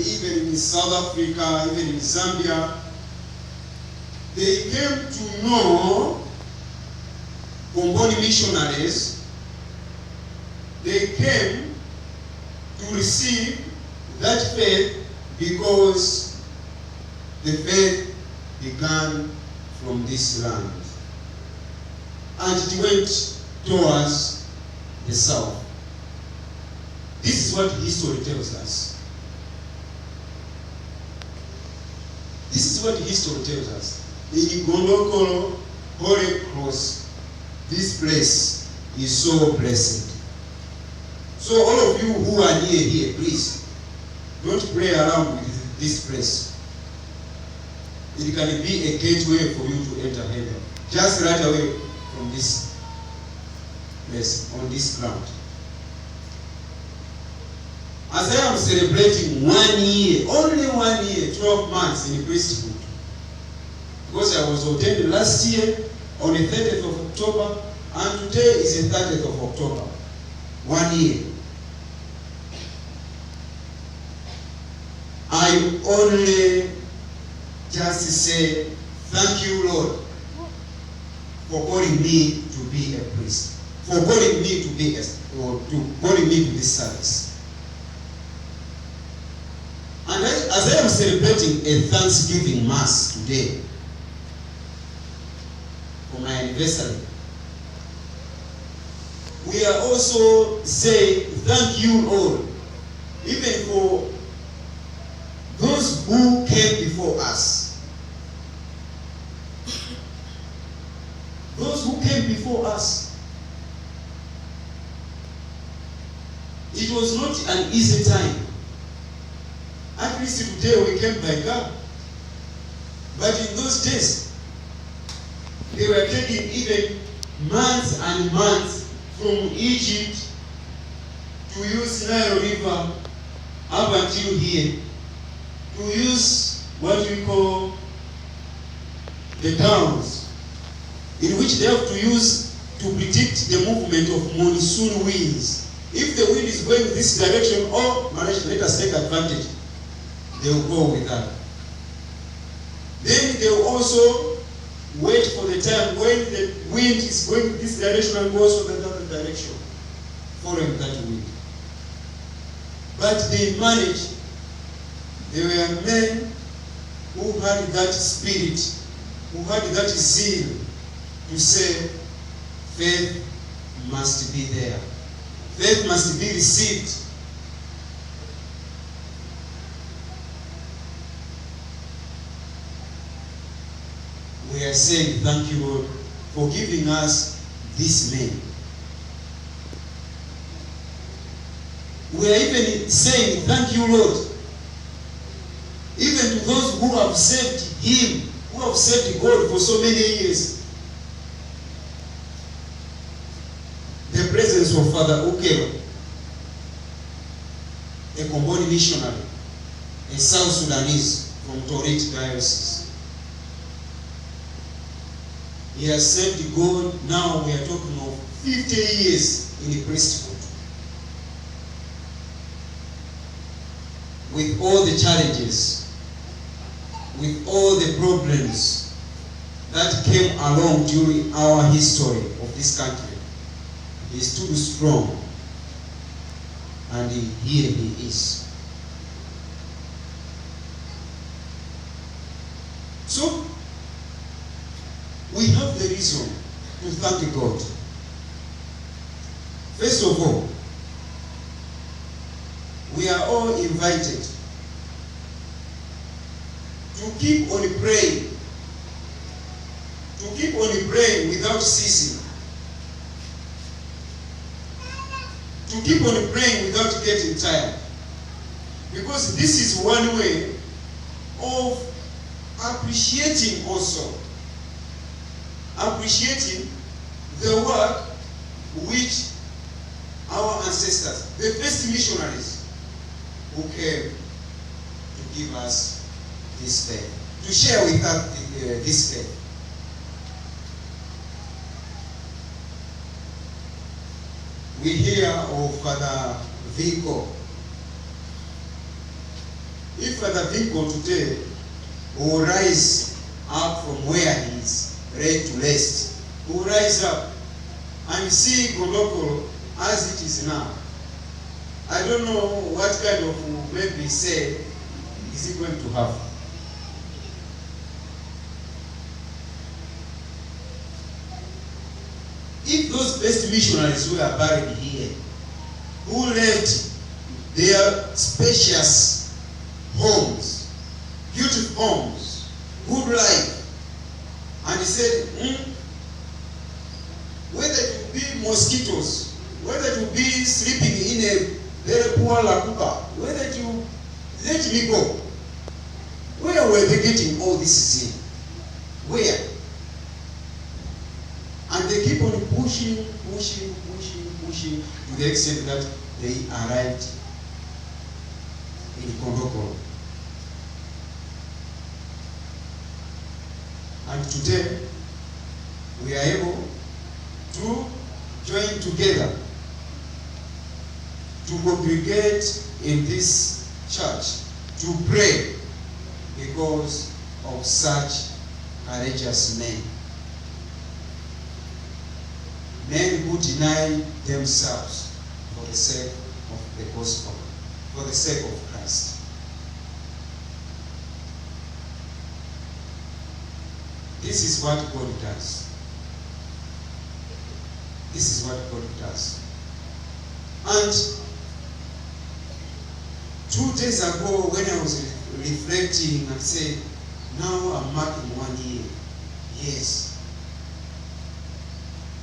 even in South Africa, even in Zambia, they came to know Kongoni missionaries. They came to receive that faith because the faith began from this land. And it went towards the south. This is what history tells us. This is what history tells us. In Kondokoro, Holy Cross, this place is so blessed. So all of you who are near here, please, don't play around with this place. It can be a gateway for you to enter heaven. Just right away from this place, on this ground. As I am celebrating 1 year, only 1 year, 12 months in priesthood, because I was ordained last year on the 30th of October, and today is the 30th of October. 1 year. I only just say, thank you, Lord, for calling me to be a priest, for calling me calling me to this service. And as I am celebrating a Thanksgiving Mass today, for my anniversary, we are also saying thank you, Lord, even for those who came before us. Those who came before us. It was not an easy time. At least today we came by car. But in those days, they were taking even months and months from Egypt to use Nile River up until here, to use what we call the towns, in which they have to use to predict the movement of monsoon winds. If the wind is going this direction, or let us take advantage, they will go with that. Then they will also wait for the time when the wind is going this direction and goes to the other direction, following that wind. But they managed. They were men who had that spirit, who had that zeal to say, faith must be there. Faith must be received. We are saying thank you, Lord, for giving us this men. We are even saying thank you, Lord, even to those who have saved him, who have served God for so many years. The presence of Father Ukero, a Kongoni missionary, a South Sudanese from Torit Diocese. He has served God, now we are talking of 50 years in the priesthood. With all the challenges, with all the problems that came along during our history of this country, he stood strong, and here he is. So, we have the reason to thank God. First of all, we are all invited to keep on praying, without ceasing, to keep on praying without getting tired, because this is one way of appreciating the work which our ancestors, the first missionaries who came to give us this faith, to share with us this faith. We hear of Father Vico. if Father Vinko today will rise up from where he is ready to rest, will rise up and see kondokoro as it is now, I don't know what kind of maybe say is he going to have. If those best missionaries who are buried here, who left their spacious homes, beautiful homes, good life, and he said, whether it will be mosquitoes, whether it will be sleeping in a very poor lakuka, whether it will let me go, where were they getting all this sin? Where? And they keep on pushing to the extent that they arrived in Kondokoro. And today, we are able to join together to congregate in this church, to pray because of such courageous men. Men who deny themselves for the sake of the gospel, for the sake of Christ. This is what God does. This is what God does. And 2 days ago, when I was reflecting and said, now I'm marking 1 year. Yes.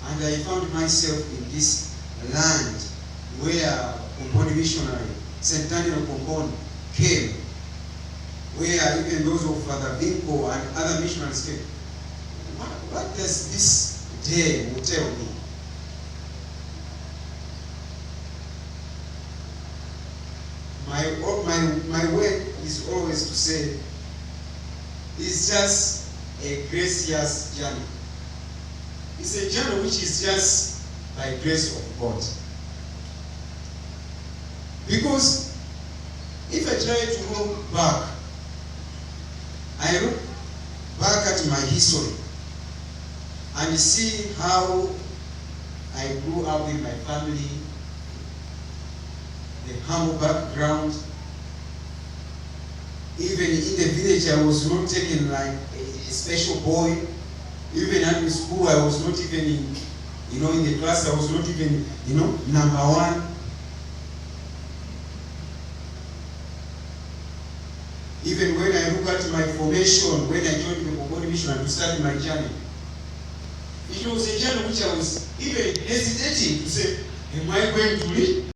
And I found myself in this land where Komponi missionary, St. Daniel Komponi, came, where even those of Father Vinko and other missionaries came. What does this day will tell me? My word is always to say, it's just a gracious journey. It's a journey which is just by grace of God. Because if I try to look back, I look back at my history and see how I grew up in my family, the humble background. Even in the village, I was not taken like a special boy. Even at school, I was not even in the class, I was not even, number one. Even when I look at my formation, when I joined the Kondokoro mission and to start my journey, it was a journey which I was even hesitating to say, am I going to read?